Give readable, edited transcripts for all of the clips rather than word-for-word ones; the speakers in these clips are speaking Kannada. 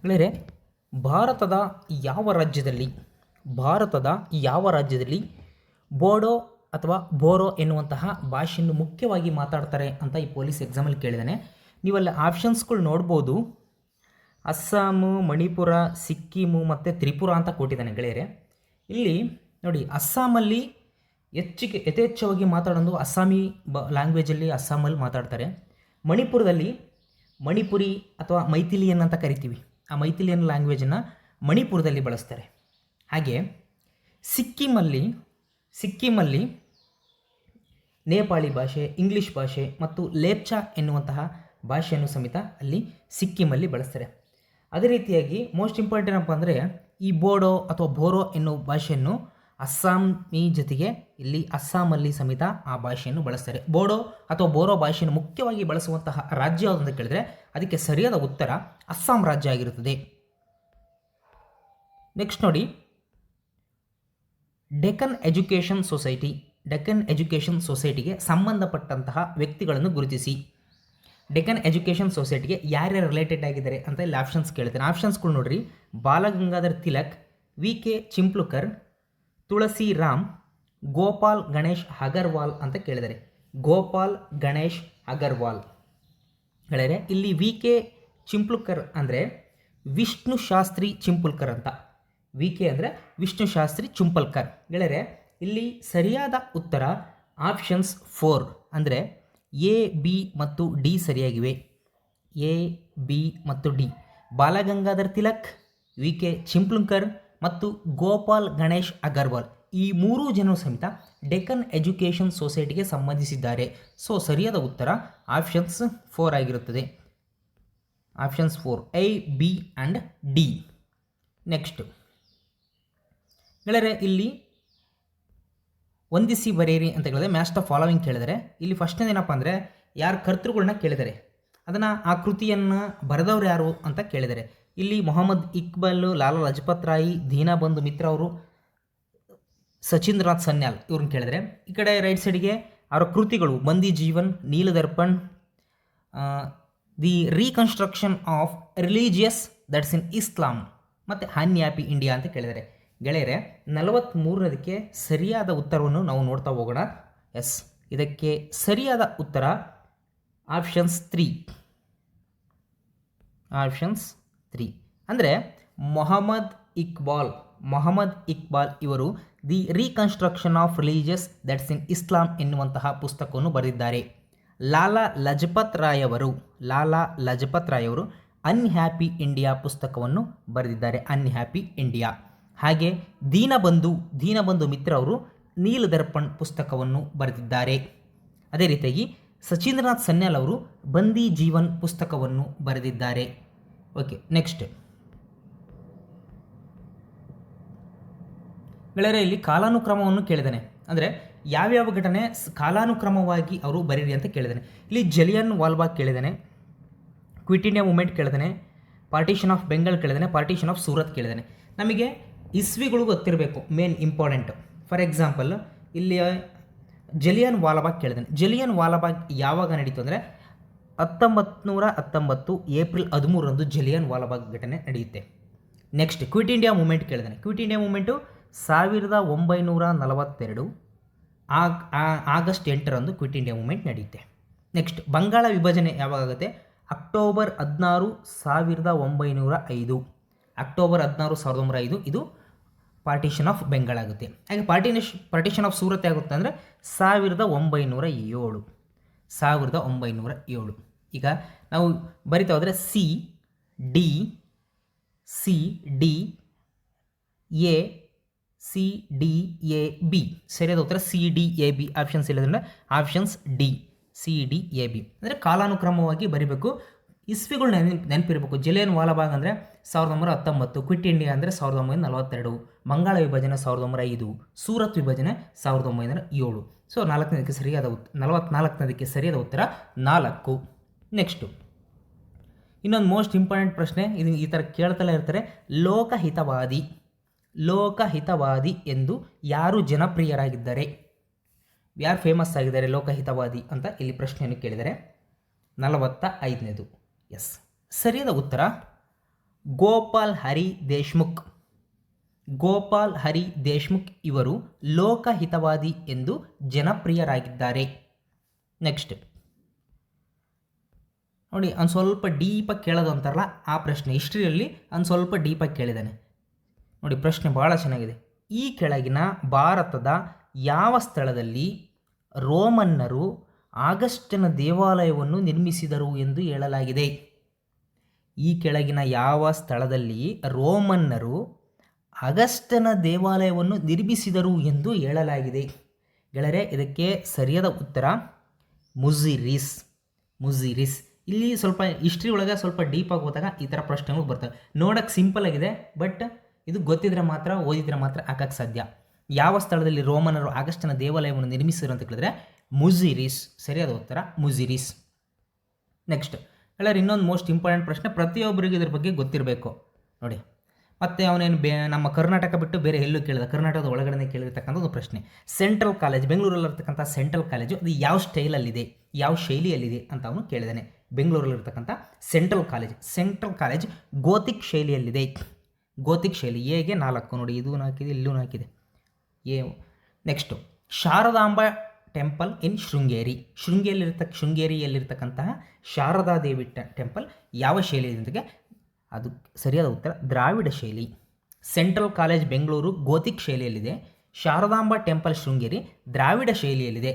ಗೆಳೆಯರೆ, ಭಾರತದ ಯಾವ ರಾಜ್ಯದಲ್ಲಿ ಭಾರತದ ಯಾವ ರಾಜ್ಯದಲ್ಲಿ ಬೋಡೋ ಅಥವಾ ಬೋರೋ ಎನ್ನುವಂತಹ ಭಾಷೆಯನ್ನು ಮುಖ್ಯವಾಗಿ ಮಾತಾಡ್ತಾರೆ ಅಂತ ಈ ಪೊಲೀಸ್ ಎಕ್ಸಾಮಲ್ಲಿ ಕೇಳಿದ್ದಾನೆ. ನೀವಲ್ಲಿ ಆಪ್ಷನ್ಸ್ಗಳು ನೋಡ್ಬೋದು. ಅಸ್ಸಾಮು, ಮಣಿಪುರ, ಸಿಕ್ಕಿಮು ಮತ್ತು ತ್ರಿಪುರ ಅಂತ ಕೊಟ್ಟಿದ್ದಾನೆ ಗೆಳೆಯರೆ. ಇಲ್ಲಿ ನೋಡಿ, ಅಸ್ಸಾಮಲ್ಲಿ ಯಥೇಚ್ಛವಾಗಿ ಮಾತಾಡೋದು ಅಸ್ಸಾಮಿ ಲ್ಯಾಂಗ್ವೇಜಲ್ಲಿ ಅಸ್ಸಾಮಲ್ಲಿ ಮಾತಾಡ್ತಾರೆ. ಮಣಿಪುರದಲ್ಲಿ ಮಣಿಪುರಿ ಅಥವಾ ಮೈಥಿಲಿಯನ್ ಅಂತ ಕರಿತೀವಿ, ಆ ಮೈಥಿಲಿಯನ್ ಲ್ಯಾಂಗ್ವೇಜನ್ನು ಮಣಿಪುರದಲ್ಲಿ ಬಳಸ್ತಾರೆ. ಹಾಗೆ ಸಿಕ್ಕಿಮಲ್ಲಿ ನೇಪಾಳಿ ಭಾಷೆ, ಇಂಗ್ಲೀಷ್ ಭಾಷೆ ಮತ್ತು ಲೇಪ್ಚಾ ಎನ್ನುವಂತಹ ಭಾಷೆಯನ್ನು ಸಮೇತ ಅಲ್ಲಿ ಸಿಕ್ಕಿಮಲ್ಲಿ ಬಳಸ್ತಾರೆ. ಅದೇ ರೀತಿಯಾಗಿ ಮೋಸ್ಟ್ ಇಂಪಾರ್ಟೆಂಟ್ ಏನಪ್ಪ ಅಂದರೆ, ಈ ಬೋಡೋ ಅಥವಾ ಬೋರೋ ಎನ್ನುವ ಭಾಷೆಯನ್ನು ಅಸ್ಸಾಮಿ ಜೊತೆಗೆ ಇಲ್ಲಿ ಅಸ್ಸಾಮಲ್ಲಿ ಸಮೇತ ಆ ಭಾಷೆಯನ್ನು ಬಳಸ್ತಾರೆ. ಬೋಡೋ ಅಥವಾ ಬೋರೋ ಭಾಷೆಯನ್ನು ಮುಖ್ಯವಾಗಿ ಬಳಸುವಂತಹ ರಾಜ್ಯ ಯಾವುದು ಅಂತ ಕೇಳಿದ್ರೆ ಅದಕ್ಕೆ ಸರಿಯಾದ ಉತ್ತರ ಅಸ್ಸಾಂ ರಾಜ್ಯ ಆಗಿರುತ್ತದೆ. ನೆಕ್ಸ್ಟ್ ನೋಡಿ, ಡೆಕ್ಕನ್ ಎಜುಕೇಷನ್ ಸೊಸೈಟಿಗೆ ಸಂಬಂಧಪಟ್ಟಂತಹ ವ್ಯಕ್ತಿಗಳನ್ನು ಗುರುತಿಸಿ. ಡೆಕ್ಕನ್ ಎಜುಕೇಷನ್ ಸೊಸೈಟಿಗೆ ಯಾರ್ಯಾರು ರಿಲೇಟೆಡ್ ಆಗಿದ್ದಾರೆ ಅಂತ ಇಲ್ಲಿ ಆಪ್ಷನ್ಸ್ ಕೇಳ್ತೇನೆ. ಆಪ್ಷನ್ಸ್ಗಳು ನೋಡ್ರಿ: ಬಾಲಗಂಗಾಧರ್ ತಿಲಕ್, ವಿ.ಕೆ. ಚಿಂಪ್ಲುಕರ್, ತುಳಸಿ ರಾಮ್, ಗೋಪಾಲ್ ಗಣೇಶ್ ಅಗರ್ವಾಲ್ ಅಂತ ಕೇಳಿದ್ದಾರೆ. ಗೋಪಾಲ್ ಗಣೇಶ್ ಅಗರ್ವಾಲ್ ಗೆಳೆಯರೆ, ಇಲ್ಲಿ ವಿ.ಕೆ. ಚಿಂಪ್ಲುಕರ್ ಅಂದರೆ ವಿಷ್ಣು ಶಾಸ್ತ್ರಿ ಚಿಂಪುಲ್ಕರ್ ಅಂತ. ವಿ.ಕೆ. ಅಂದರೆ ವಿಷ್ಣು ಶಾಸ್ತ್ರಿ ಚಿಂಪಲ್ಕರ್ ಗೆಳೆಯರೆ. ಇಲ್ಲಿ ಸರಿಯಾದ ಉತ್ತರ ಆಪ್ಷನ್ಸ್ 4 ಅಂದರೆ ಎ, ಬಿ ಮತ್ತು ಡಿ ಸರಿಯಾಗಿವೆ. ಎ, ಬಿ ಮತ್ತು ಡಿ. ಬಾಲಗಂಗಾಧರ್ ತಿಲಕ್, ವಿ.ಕೆ. ಚಿಂಪ್ಲುಕರ್ ಮತ್ತು ಗೋಪಾಲ್ ಗಣೇಶ್ ಅಗರ್ವಾಲ್ ಈ ಮೂರೂ ಜನರು ಸಮೇತ ಡೆಕ್ಕನ್ ಎಜುಕೇಷನ್ ಸೊಸೈಟಿಗೆ ಸಂಬಂಧಿಸಿದ್ದಾರೆ. ಸೊ ಸರಿಯಾದ ಉತ್ತರ ಆಪ್ಷನ್ಸ್ 4 ಆಗಿರುತ್ತದೆ. Options 4 A, B and D. Next ಗೆಳೆಯರೆ, ಇಲ್ಲಿ ಹೊಂದಿಸಿ ಬರೆಯಿರಿ ಅಂತ ಕೇಳಿದ್ರೆ ಮ್ಯಾಚ್ ದ ಫಾಲೋವಿಂಗ್ ಕೇಳಿದರೆ ಇಲ್ಲಿ ಫಸ್ಟ್ನೇದು ಏನಪ್ಪ ಅಂದರೆ ಯಾರು ಕರ್ತೃಗಳನ್ನ ಕೇಳಿದ್ದಾರೆ, ಅದನ್ನು ಆ ಕೃತಿಯನ್ನು ಬರೆದವ್ರು ಯಾರು ಅಂತ ಕೇಳಿದ್ದಾರೆ. ಇಲ್ಲಿ ಮೊಹಮ್ಮದ್ ಇಕ್ಬಾಲ್, ಲಾಲಾ ಲಜಪತ್ ರಾಯಿ, ದೀನಬಂಧು ಮಿತ್ರ ಅವರು, ಸಚಿಂದ್ರನಾಥ್ ಸನ್ಯಾಲ್ ಇವ್ರನ್ನ ಕೇಳಿದರೆ, ಈ ಕಡೆ ರೈಟ್ ಸೈಡ್ಗೆ ಅವರ ಕೃತಿಗಳು Bandi Jeevan, Neeldarpan, the reconstruction of religious thoughts in Islam ಮತ್ತು ಅನ್ಹ್ಯಾಪಿ ಇಂಡಿಯಾ ಅಂತ ಕೇಳಿದ್ದಾರೆ. ಗೆಳೆಯರೆ, 43ನೇದಕ್ಕೆ ಸರಿಯಾದ ಉತ್ತರವನ್ನು ನಾವು ನೋಡ್ತಾ ಹೋಗೋಣ. ಎಸ್, ಇದಕ್ಕೆ ಸರಿಯಾದ ಉತ್ತರ ಆಪ್ಷನ್ಸ್ 3 ಅಂದರೆ ಮೊಹಮ್ಮದ್ ಇಕ್ಬಾಲ್ ಇವರು the reconstruction of religious thoughts in Islam ಎನ್ನುವಂತಹ ಪುಸ್ತಕವನ್ನು ಬರೆದಿದ್ದಾರೆ. ಲಾಲಾ ಲಜಪತ್ ರಾಯ್ ಅವರು ಅನ್ಹ್ಯಾಪಿ ಇಂಡಿಯಾ ಪುಸ್ತಕವನ್ನು ಬರೆದಿದ್ದಾರೆ. Unhappy India. ಹಾಗೆ ದೀನಬಂಧು ಮಿತ್ರ ಅವರು ನೀಲದರ್ಪಣ್ ಪುಸ್ತಕವನ್ನು ಬರೆದಿದ್ದಾರೆ. ಅದೇ ರೀತಿಯಾಗಿ ಸಚಿಂದ್ರನಾಥ್ ಸನ್ಯಾಲ್ ಅವರು ಬಂದಿ ಜೀವನ್ ಪುಸ್ತಕವನ್ನು ಬರೆದಿದ್ದಾರೆ. ಓಕೆ, ನೆಕ್ಸ್ಟ್ ಗೆಳೆಯರೆ, ಇಲ್ಲಿ ಕಾಲಾನುಕ್ರಮವನ್ನು ಕೇಳಿದ್ದಾನೆ. ಅಂದರೆ ಯಾವ್ಯಾವ ಘಟನೆ ಕಾಲಾನುಕ್ರಮವಾಗಿ ಅವರು ಬರೀರಿ ಅಂತ ಕೇಳಿದ್ದಾನೆ. ಇಲ್ಲಿ ಜಲಿಯನ್ ವಾಲ್ಬಾಗ್ ಕೇಳಿದ್ದಾನೆ, ಕ್ವಿಟ್ ಇಂಡಿಯಾ ಮೂವ್ಮೆಂಟ್ ಕೇಳಿದ್ದಾನೆ, ಪಾರ್ಟಿಷನ್ ಆಫ್ ಬೆಂಗಾಲ್ ಕೇಳಿದ್ದಾನೆ, ಪಾರ್ಟಿಷನ್ ಆಫ್ ಸೂರತ್ ಕೇಳಿದ್ದಾನೆ. ನಮಗೆ ಇಸ್ವಿಗಳು ಗೊತ್ತಿರಬೇಕು, ಮೇನ್ ಇಂಪಾರ್ಟೆಂಟ್. ಫಾರ್ ಎಕ್ಸಾಂಪಲ್ ಇಲ್ಲಿ ಜಲಿಯನ್ ವಾಲಾಬಾಗ್ ಕೇಳಿದ್ದಾನೆ. ಜಲಿಯನ್ ವಾಲಾಬಾಗ್ ಯಾವಾಗ ನಡೀತು ಅಂದರೆ 1919 ಏಪ್ರಿಲ್ 13ರಂದು ಜಲಿಯನ್ ವಾಲಾಬಾಗ್ ಘಟನೆ ನಡೆಯುತ್ತೆ. ನೆಕ್ಸ್ಟ್ ಕ್ವಿಟ್ ಇಂಡಿಯಾ ಮೂವ್ಮೆಂಟ್ ಕೇಳಿದ್ದಾನೆ. ಕ್ವಿಟ್ ಇಂಡಿಯಾ ಮೂವ್ಮೆಂಟು 1942 ಆಗಸ್ಟ್ 8ರಂದು ಕ್ವಿಟ್ ಇಂಡಿಯಾ ಮೂವ್ಮೆಂಟ್ ನಡೆಯುತ್ತೆ. ನೆಕ್ಸ್ಟ್ ಬಂಗಾಳ ವಿಭಜನೆ ಯಾವಾಗ ಆಗುತ್ತೆ? ಅಕ್ಟೋಬರ್ 16, 1905. ಅಕ್ಟೋಬರ್ 16, 1905 ಇದು ಪಾರ್ಟಿಷನ್ ಆಫ್ ಬೆಂಗಾಲ್ ಆಗುತ್ತೆ. ಹಾಗೆ ಪಾರ್ಟಿಷನ್ ಆಫ್ ಸೂರತ್ ಆಗುತ್ತೆ ಅಂದರೆ 1907. ಈಗ ನಾವು ಬರಿತಾ ಹೋದರೆ ಸಿ ಡಿ ಎ ಬಿ ಸರಿಯಾದ ಉತ್ತರ CDAB. ಆಪ್ಷನ್ಸ್ ಇಲ್ಲದ್ರೆ ಆಪ್ಷನ್ಸ್ ಡಿ CDAB. ಅಂದರೆ ಕಾಲಾನುಕ್ರಮವಾಗಿ ಬರಿಬೇಕು, ಇಸ್ವಿಗಳು ನೆನಪಿರಬೇಕು. ಜಲಿಯನ್ ವಾಲಾಬಾಗ್ ಅಂದರೆ 1919, ಕ್ವಿಟ್ ಇಂಡಿಯಾ ಅಂದರೆ 1942, ಬಂಗಾಳ ವಿಭಜನೆ 1905, ಸೂರತ್ ವಿಭಜನೆ 1907. ಸೊ 44ನೇದಕ್ಕೆ ಸರಿಯಾದ ಉತ್ತರ 4. ನೆಕ್ಸ್ಟು ಇನ್ನೊಂದು ಮೋಸ್ಟ್ ಇಂಪಾರ್ಟೆಂಟ್ ಪ್ರಶ್ನೆ, ಇದು ಈ ಥರ ಕೇಳ್ತಲೇ ಇರ್ತಾರೆ. ಲೋಕಹಿತವಾದಿ ಎಂದು ಯಾರು ಜನಪ್ರಿಯರಾಗಿದ್ದಾರೆ? ಯಾರು ಫೇಮಸ್ ಆಗಿದ್ದಾರೆ ಲೋಕಹಿತವಾದಿ ಅಂತ ಇಲ್ಲಿ ಪ್ರಶ್ನೆಯನ್ನು ಕೇಳಿದರೆ 45ನೇದು. ಎಸ್, ಸರಿಯಾದ ಉತ್ತರ ಗೋಪಾಲ್ ಹರಿ ದೇಶ್ಮುಖ್. ಗೋಪಾಲ್ ಹರಿ ದೇಶ್ಮುಖ್ ಇವರು ಲೋಕಹಿತವಾದಿ ಎಂದು ಜನಪ್ರಿಯರಾಗಿದ್ದಾರೆ. ನೆಕ್ಸ್ಟ್ ನೋಡಿ, ಒಂದು ಸ್ವಲ್ಪ ಡೀಪಾಗಿ ಕೇಳೋದು ಅಂತಾರಲ್ಲ ಆ ಪ್ರಶ್ನೆ. ಹಿಸ್ಟ್ರಿಯಲ್ಲಿ ಒಂದು ಸ್ವಲ್ಪ ಡೀಪಾಗಿ ಕೇಳಿದ್ದಾನೆ ನೋಡಿ. ಪ್ರಶ್ನೆ ಭಾಳ ಚೆನ್ನಾಗಿದೆ. ಈ ಕೆಳಗಿನ ಭಾರತದ ಯಾವ ಸ್ಥಳದಲ್ಲಿ ರೋಮನ್ನರು ಆಗಸ್ಟನ ದೇವಾಲಯವನ್ನು ನಿರ್ಮಿಸಿದರು ಎಂದು ಹೇಳಲಾಗಿದೆ? ಈ ಕೆಳಗಿನ ಯಾವ ಸ್ಥಳದಲ್ಲಿ ರೋಮನ್ನರು ಆಗಸ್ಟನ ದೇವಾಲಯವನ್ನು ನಿರ್ಮಿಸಿದರು ಎಂದು ಹೇಳಲಾಗಿದೆ? ಗೆಳೆಯರೆ, ಇದಕ್ಕೆ ಸರಿಯಾದ ಉತ್ತರ ಮುಜಿರಿಸ್. ಮುಜಿರಿಸ್. ಇಲ್ಲಿ ಸ್ವಲ್ಪ ಹಿಸ್ಟ್ರಿ ಒಳಗೆ ಸ್ವಲ್ಪ ಡೀಪಾಗಿ ಹೋದಾಗ ಈ ಥರ ಪ್ರಶ್ನೆಗಳು ಬರ್ತವೆ. ನೋಡೋಕ್ಕೆ ಸಿಂಪಲ್ ಆಗಿದೆ, ಬಟ್ ಇದು ಗೊತ್ತಿದ್ರೆ ಮಾತ್ರ, ಓದಿದ್ರೆ ಮಾತ್ರ ಹಾಕಕ್ಕೆ ಸಾಧ್ಯ. ಯಾವ ಸ್ಥಳದಲ್ಲಿ ರೋಮನರು ಆಗಸ್ಟನ ದೇವಾಲಯವನ್ನು ನಿರ್ಮಿಸಿದರು ಅಂತ ಕೇಳಿದ್ರೆ ಮುಜಿರಿಸ್. ಸರಿಯಾದ ಉತ್ತರ ಮುಜಿರಿಸ್. ನೆಕ್ಸ್ಟ್ ಎಲ್ಲರೂ ಇನ್ನೊಂದು ಮೋಸ್ಟ್ ಇಂಪಾರ್ಟೆಂಟ್ ಪ್ರಶ್ನೆ, ಪ್ರತಿಯೊಬ್ಬರಿಗೂ ಇದ್ರ ಬಗ್ಗೆ ಗೊತ್ತಿರಬೇಕು ನೋಡಿ. ಮತ್ತು ಅವನೇನು ನಮ್ಮ ಕರ್ನಾಟಕ ಬಿಟ್ಟು ಬೇರೆ ಎಲ್ಲೂ ಕೇಳಿದ, ಕರ್ನಾಟಕದ ಒಳಗಡೆ ಕೇಳಿರ್ತಕ್ಕಂಥ ಒಂದು ಪ್ರಶ್ನೆ. ಸೆಂಟ್ರಲ್ ಕಾಲೇಜ್, ಬೆಂಗಳೂರಲ್ಲಿರ್ತಕ್ಕಂಥ ಸೆಂಟ್ರಲ್ ಕಾಲೇಜು ಅದು ಯಾವ ಸ್ಟೈಲಲ್ಲಿದೆ, ಯಾವ ಶೈಲಿಯಲ್ಲಿದೆ ಅಂತ ಅವನು ಕೇಳಿದ್ದಾನೆ. ಬೆಂಗಳೂರಲ್ಲಿರ್ತಕ್ಕಂಥ ಸೆಂಟ್ರಲ್ ಕಾಲೇಜ್ ಗೋತಿಕ್ ಶೈಲಿಯಲ್ಲಿದೆ. ಗೋತಿಕ್ ಶೈಲಿ. ಎಗೆ 4 ನೋಡಿ, ಇದು ಹಾಕಿದೆ, ಇಲ್ಲೂ ಹಾಕಿದೆ A. Next Sharadamba temple in Sringeri. ಶೃಂಗೇರಿಯಲ್ಲಿರ್ತಕ್ಕಂತಹ ಶಾರದಾದೇವಿ ಟೆಂಪಲ್ ಯಾವ ಶೈಲಿಯೊಂದಿಗೆ? ಅದು ಸರಿಯಾದ ಉತ್ತರ ದ್ರಾವಿಡ ಶೈಲಿ. ಸೆಂಟ್ರಲ್ ಕಾಲೇಜ್ ಬೆಂಗಳೂರು ಗೋತಿಕ್ ಶೈಲಿಯಲ್ಲಿದೆ. ಶಾರದಾಂಬ ಟೆಂಪಲ್ ಶೃಂಗೇರಿ ದ್ರಾವಿಡ ಶೈಲಿಯಲ್ಲಿದೆ.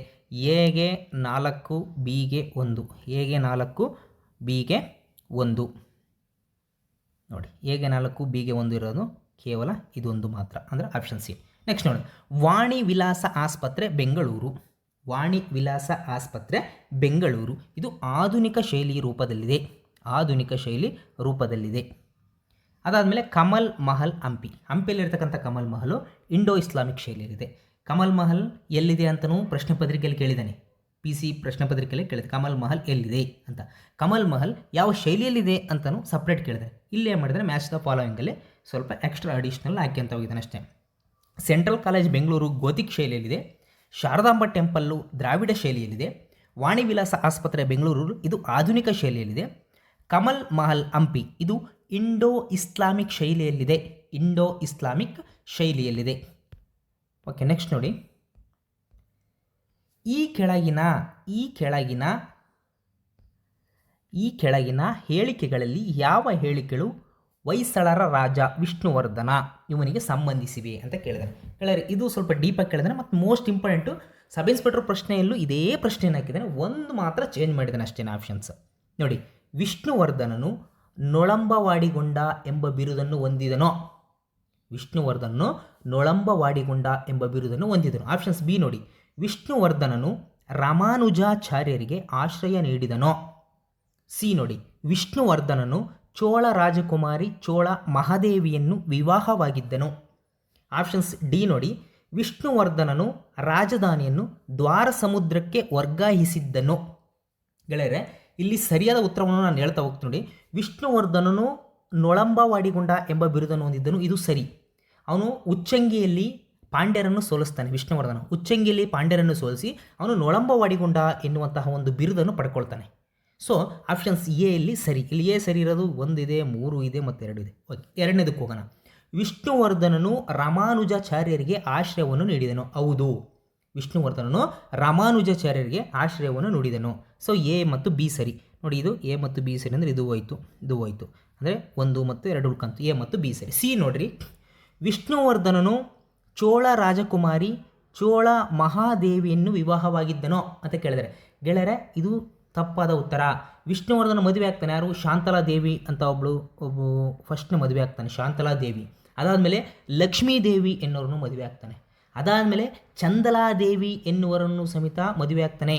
ಎಗೆ 4, ಬಿಗೆ 1. ಎಗೆ 4, ಬಿಗೆ 1 ನೋಡಿ. ಎಗೆ 4, ಬಿಗೆ 1 ಇರೋದು ಕೇವಲ ಇದೊಂದು ಮಾತ್ರ, ಅಂದರೆ ಆಪ್ಷನ್ ಸಿ. ನೆಕ್ಸ್ಟ್ ನೋಡಿ, ವಾಣಿ ವಿಲಾಸ ಆಸ್ಪತ್ರೆ ಬೆಂಗಳೂರು. ವಾಣಿ ವಿಲಾಸ ಆಸ್ಪತ್ರೆ ಬೆಂಗಳೂರು ಇದು ಆಧುನಿಕ ಶೈಲಿ ರೂಪದಲ್ಲಿದೆ. ಅದಾದಮೇಲೆ ಕಮಲ್ ಮಹಲ್ ಹಂಪಿ. ಹಂಪಿಯಲ್ಲಿರ್ತಕ್ಕಂಥ ಕಮಲ್ ಮಹಲು ಇಂಡೋ ಇಸ್ಲಾಮಿಕ್ ಶೈಲಿಯಲ್ಲಿದೆ. ಕಮಲ್ ಮಹಲ್ ಎಲ್ಲಿದೆ ಅಂತಲೂ ಪ್ರಶ್ನೆ ಪತ್ರಿಕೆಯಲ್ಲಿ ಕೇಳಿದ್ದಾನೆ. PC ಪ್ರಶ್ನೆ ಪತ್ರಿಕೆಯಲ್ಲಿ ಕೇಳಿದೆ ಕಮಲ್ ಮಹಲ್ ಎಲ್ಲಿದೆ ಅಂತ. ಕಮಲ್ ಮಹಲ್ ಯಾವ ಶೈಲಿಯಲ್ಲಿದೆ ಅಂತಲೂ ಸಪ್ರೇಟ್ ಕೇಳಿದೆ. ಇಲ್ಲೇ ಮಾಡಿದರೆ ಮ್ಯಾಚ್ ದ ಫಾಲೋವಿಂಗಲ್ಲಿ ಸ್ವಲ್ಪ ಎಕ್ಸ್ಟ್ರಾ ಅಡಿಷ್ನಲ್ ಹಾಕಿ ಅಂತ ಹೋಗಿದ್ದಾನೆ ಅಷ್ಟೇ. ಸೆಂಟ್ರಲ್ ಕಾಲೇಜ್ ಬೆಂಗಳೂರು ಗೋತಿಕ್ ಶೈಲಿಯಲ್ಲಿದೆ. ಶಾರದಾಂಬ ಟೆಂಪಲ್ಲು ದ್ರಾವಿಡ ಶೈಲಿಯಲ್ಲಿದೆ. ವಾಣಿ ವಿಲಾಸ ಆಸ್ಪತ್ರೆ ಬೆಂಗಳೂರು ಇದು ಆಧುನಿಕ ಶೈಲಿಯಲ್ಲಿದೆ. ಕಮಲ್ ಮಹಲ್ ಹಂಪಿ ಇದು ಇಂಡೋ ಇಸ್ಲಾಮಿಕ್ ಶೈಲಿಯಲ್ಲಿದೆ. ಓಕೆ, ನೆಕ್ಸ್ಟ್ ನೋಡಿ, ಈ ಕೆಳಗಿನ ಹೇಳಿಕೆಗಳಲ್ಲಿ ಯಾವ ಹೇಳಿಕೆಗಳು ಹೊಯ್ಸಳರ ರಾಜ ವಿಷ್ಣುವರ್ಧನ ಇವನಿಗೆ ಸಂಬಂಧಿಸಿವೆ ಅಂತ ಕೇಳಿದಾರೆ. ಇದು ಸ್ವಲ್ಪ ಡೀಪಾಗಿ ಕೇಳಿದಾನೆ ಮತ್ತು ಮೋಸ್ಟ್ ಇಂಪಾರ್ಟೆಂಟು. ಸಬ್ ಇನ್ಸ್ಪೆಕ್ಟರ್ ಪ್ರಶ್ನೆಯಲ್ಲೂ ಇದೇ ಪ್ರಶ್ನೆಯನ್ನು ಹಾಕಿದ್ದಾನೆ, ಒಂದು ಮಾತ್ರ ಚೇಂಜ್ ಮಾಡಿದ್ದಾನೆ ಅಷ್ಟೇ ಆಪ್ಷನ್ಸ್ ನೋಡಿ. ವಿಷ್ಣುವರ್ಧನನು ನೊಳಂಬವಾಡಿಗೊಂಡ ಎಂಬ ಬಿರುದನ್ನು ಹೊಂದಿದನೋ? ವಿಷ್ಣುವರ್ಧನನು ನೊಳಂಬವಾಡಿಗೊಂಡ ಎಂಬ ಬಿರುದನ್ನು ಹೊಂದಿದನು. ಆಪ್ಷನ್ಸ್ ಬಿ ನೋಡಿ. ವಿಷ್ಣುವರ್ಧನನು ರಾಮಾನುಜಾಚಾರ್ಯರಿಗೆ ಆಶ್ರಯ ನೀಡಿದನೋ? ಸಿ ನೋಡಿ. ವಿಷ್ಣುವರ್ಧನನು ಚೋಳ ರಾಜಕುಮಾರಿ ಚೋಳ ಮಹಾದೇವಿಯನ್ನು ವಿವಾಹವಾಗಿದ್ದನು. ಆಪ್ಷನ್ಸ್ ಡಿ ನೋಡಿ. ವಿಷ್ಣುವರ್ಧನನು ರಾಜಧಾನಿಯನ್ನು ದ್ವಾರ ಸಮುದ್ರಕ್ಕೆ ವರ್ಗಾಯಿಸಿದ್ದನು. ಗೆಳೆಯರೆ, ಇಲ್ಲಿ ಸರಿಯಾದ ಉತ್ತರವನ್ನು ನಾನು ಹೇಳ್ತಾ ಹೋಗ್ತೀನಿ ನೋಡಿ. ವಿಷ್ಣುವರ್ಧನನು ನೊಳಂಬವಾಡಿಗೊಂಡ ಎಂಬ ಬಿರುದನ್ನು ಹೊಂದಿದ್ದನು, ಇದು ಸರಿ. ಅವನು ಉಚ್ಚಂಗಿಯಲ್ಲಿ ಪಾಂಡ್ಯರನ್ನು ಸೋಲಿಸ್ತಾನೆ. ವಿಷ್ಣುವರ್ಧನ ಉಚ್ಚಂಗಿಯಲ್ಲಿ ಪಾಂಡ್ಯರನ್ನು ಸೋಲಿಸಿ ಅವನು ನೊಳಂಬವಾಡಿಗೊಂಡ ಎನ್ನುವಂತಹ ಒಂದು ಬಿರುದನ್ನು ಪಡ್ಕೊಳ್ತಾನೆ. ಸೊ ಆಪ್ಷನ್ಸ್ ಎ ಇಲ್ಲಿ ಸರಿ. ಇಲ್ಲಿ ಎ ಸರಿ ಇರೋದು 1 ಇದೆ, 3 ಇದೆ ಮತ್ತು 2 ಇದೆ. ಓಕೆ, ಎರಡನೇದಕ್ಕೆ ಹೋಗೋಣ. ವಿಷ್ಣುವರ್ಧನನು ರಾಮಾನುಜಾಚಾರ್ಯರಿಗೆ ಆಶ್ರಯವನ್ನು ನೀಡಿದನು. ಹೌದು, ವಿಷ್ಣುವರ್ಧನನು ರಾಮಾನುಜಾಚಾರ್ಯರಿಗೆ ಆಶ್ರಯವನ್ನು ನೀಡಿದನು. ಸೊ ಎ ಮತ್ತು ಬಿ ಸರಿ ನೋಡಿ. ಇದು ಎ ಮತ್ತು ಬಿ ಸರಿ ಅಂದರೆ ಇದು ಹೋಯ್ತು ಅಂದರೆ 1 ಮತ್ತು 2 ಉಳ್ಕಂತು. ಎ ಮತ್ತು ಬಿ ಸರಿ. ಸಿ ನೋಡ್ರಿ. ವಿಷ್ಣುವರ್ಧನನು ಚೋಳ ರಾಜಕುಮಾರಿ ಚೋಳ ಮಹಾದೇವಿಯನ್ನು ವಿವಾಹವಾಗಿದ್ದನೋ ಅಂತ ಕೇಳಿದರೆ, ಗೆಳೆಯರೆ ಇದು ತಪ್ಪಾದ ಉತ್ತರ. ವಿಷ್ಣುವರ್ಧನ ಮದುವೆ ಆಗ್ತಾನೆ ಯಾರು? ಶಾಂತಲಾದೇವಿ ಅಂತ ಒಬ್ಬ ಫಸ್ಟ್ನ ಮದುವೆ ಆಗ್ತಾನೆ, ಶಾಂತಲಾದೇವಿ. ಅದಾದಮೇಲೆ ಲಕ್ಷ್ಮೀದೇವಿ ಎನ್ನುವರನ್ನು ಮದುವೆ ಆಗ್ತಾನೆ. ಅದಾದಮೇಲೆ ಚಂದಲಾದೇವಿ ಎನ್ನುವರನ್ನು ಸಮೇತ ಮದುವೆ ಆಗ್ತಾನೆ.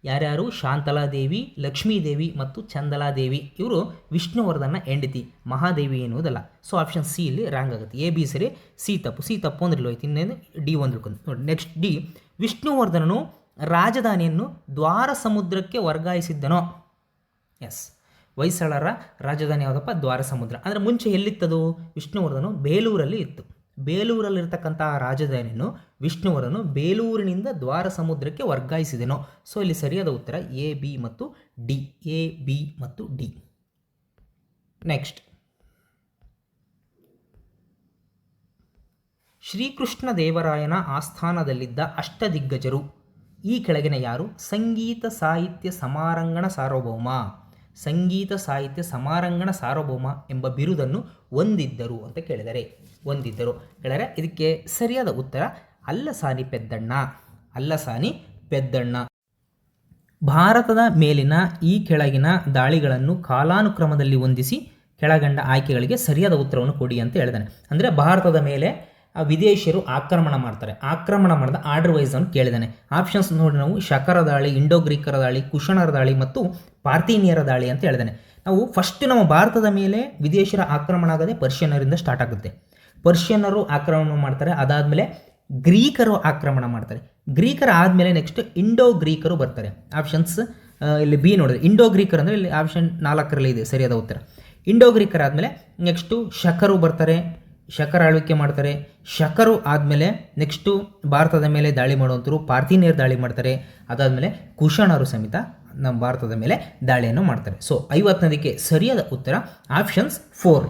ಯಾರ್ಯಾರು? ಶಾಂತಲಾದೇವಿ, ಲಕ್ಷ್ಮೀದೇವಿ ಮತ್ತು ಚಂದಲಾದೇವಿ. ಇವರು ವಿಷ್ಣುವರ್ಧನ ಹೆಂಡತಿ, ಮಹಾದೇವಿ ಎನ್ನುವುದಲ್ಲ. ಸೊ ಆಪ್ಷನ್ ಸಿ ಇಲ್ಲಿ ರಾಂಗ್ ಆಗುತ್ತೆ. ಎ ಬಿ ಸರಿ, ಸಿ ತಪ್ಪು ಅಂದ್ರೆ ಇಲ್ಲೋಯ್ತು. ಇನ್ನೇನು ಡಿ ಒಂದು ಇಳ್ಕೊಂಡು ನೋಡಿ. Next D. ವಿಷ್ಣುವರ್ಧನನು ರಾಜಧಾನಿಯನ್ನು ದ್ವಾರ ಸಮುದ್ರಕ್ಕೆ ವರ್ಗಾಯಿಸಿದ್ದನೋ? ಎಸ್, ಹೊಯ್ಸಳರ ರಾಜಧಾನಿ ಯಾವುದಪ್ಪ? ದ್ವಾರ ಸಮುದ್ರ. ಅಂದರೆ ಮುಂಚೆ ಎಲ್ಲಿತ್ತದು? ವಿಷ್ಣುವರ್ಧನು ಬೇಲೂರಲ್ಲಿ ಇತ್ತು. ಬೇಲೂರಲ್ಲಿರ್ತಕ್ಕಂಥ ರಾಜಧಾನಿಯನ್ನು ವಿಷ್ಣುವರ್ಧನು ಬೇಲೂರಿನಿಂದ ದ್ವಾರ ಸಮುದ್ರಕ್ಕೆ ವರ್ಗಾಯಿಸಿದೆನೋ? ಸೊ ಇಲ್ಲಿ ಸರಿಯಾದ ಉತ್ತರ ಎ ಬಿ ಮತ್ತು ಡಿ. ಎ ಬಿ ಮತ್ತು ಡಿ. ನೆಕ್ಸ್ಟ್ ಶ್ರೀಕೃಷ್ಣ ದೇವರಾಯನ ಆಸ್ಥಾನದಲ್ಲಿದ್ದ ಅಷ್ಟದಿಗ್ಗಜರು ಈ ಕೆಳಗಿನ ಯಾರು ಸಂಗೀತ ಸಾಹಿತ್ಯ ಸಮಾರಂಗಣ ಸಾರ್ವಭೌಮ, ಸಂಗೀತ ಸಾಹಿತ್ಯ ಸಮಾರಂಗಣ ಸಾರ್ವಭೌಮ ಎಂಬ ಬಿರುದನ್ನು ಹೊಂದಿದ್ದರು ಅಂತ ಕೇಳಿದರೆ, ಹೊಂದಿದ್ದರು ಹೇಳಿದರೆ ಇದಕ್ಕೆ ಸರಿಯಾದ ಉತ್ತರ ಅಲ್ಲಸಾನಿ ಪೆದ್ದಣ್ಣ, ಅಲ್ಲಸಾನಿ ಪೆದ್ದಣ್ಣ. ಭಾರತದ ಮೇಲಿನ ಈ ಕೆಳಗಿನ ದಾಳಿಗಳನ್ನು ಕಾಲಾನುಕ್ರಮದಲ್ಲಿ ಹೊಂದಿಸಿ ಕೆಳಗಂಡ ಆಯ್ಕೆಗಳಿಗೆ ಸರಿಯಾದ ಉತ್ತರವನ್ನು ಕೊಡಿ ಅಂತ ಹೇಳಿದಾನೆ. ಅಂದರೆ ಭಾರತದ ಮೇಲೆ ವಿದೇಶಿಯರು ಆಕ್ರಮಣ ಮಾಡ್ತಾರೆ, ಆಕ್ರಮಣ ಮಾಡಿದ ಆರ್ಡರ್ ವೈಸ್ ಅನ್ನು ಕೇಳಿದ್ದಾನೆ. ಆಪ್ಷನ್ಸ್ ನೋಡಿ ನಾವು ಶಕರ ದಾಳಿ, ಇಂಡೋ ಗ್ರೀಕರ ದಾಳಿ, ಕುಶಣರ ದಾಳಿ ಮತ್ತು ಪಾರ್ಥೀನಿಯರ ದಾಳಿ ಅಂತ ಹೇಳಿದ್ದಾನೆ. ನಾವು ಫಸ್ಟ್ ನಮ್ಮ ಭಾರತದ ಮೇಲೆ ವಿದೇಶಿಯರ ಆಕ್ರಮಣ ಆಗದೆ ಪರ್ಷಿಯನ್ನರಿಂದ ಸ್ಟಾರ್ಟ್ ಆಗುತ್ತೆ. ಪರ್ಷಿಯನ್ನರು ಆಕ್ರಮಣ ಮಾಡ್ತಾರೆ, ಅದಾದಮೇಲೆ ಗ್ರೀಕರು ಆಕ್ರಮಣ ಮಾಡ್ತಾರೆ. ಗ್ರೀಕರ ಆದಮೇಲೆ ನೆಕ್ಸ್ಟ್ ಇಂಡೋ ಗ್ರೀಕರು ಬರ್ತಾರೆ. ಆಪ್ಷನ್ಸ್ ಇಲ್ಲಿ ಬಿ ನೋಡಿದ್ರೆ ಇಂಡೋ ಗ್ರೀಕರ್ ಅಂದರೆ ಇಲ್ಲಿ ಆಪ್ಷನ್ 4ರಲ್ಲಿ ಇದೆ ಸರಿಯಾದ ಉತ್ತರ. ಇಂಡೋ ಗ್ರೀಕರ್ ಆದಮೇಲೆ ನೆಕ್ಸ್ಟು ಶಕರು ಬರ್ತಾರೆ, ಶಕರ ಆಳ್ವಿಕೆ ಮಾಡ್ತಾರೆ. ಶಕರು ಆದಮೇಲೆ ನೆಕ್ಸ್ಟು ಭಾರತದ ಮೇಲೆ ದಾಳಿ ಮಾಡುವಂಥರು ಪಾರ್ಥೀನಿಯರ್ ದಾಳಿ ಮಾಡ್ತಾರೆ. ಅದಾದಮೇಲೆ ಕುಶಣರು ಸಮೇತ ನಮ್ಮ ಭಾರತದ ಮೇಲೆ ದಾಳಿಯನ್ನು ಮಾಡ್ತಾರೆ. ಸೊ 50ನೇದಕ್ಕೆ ಸರಿಯಾದ ಉತ್ತರ ಆಪ್ಷನ್ಸ್ 4.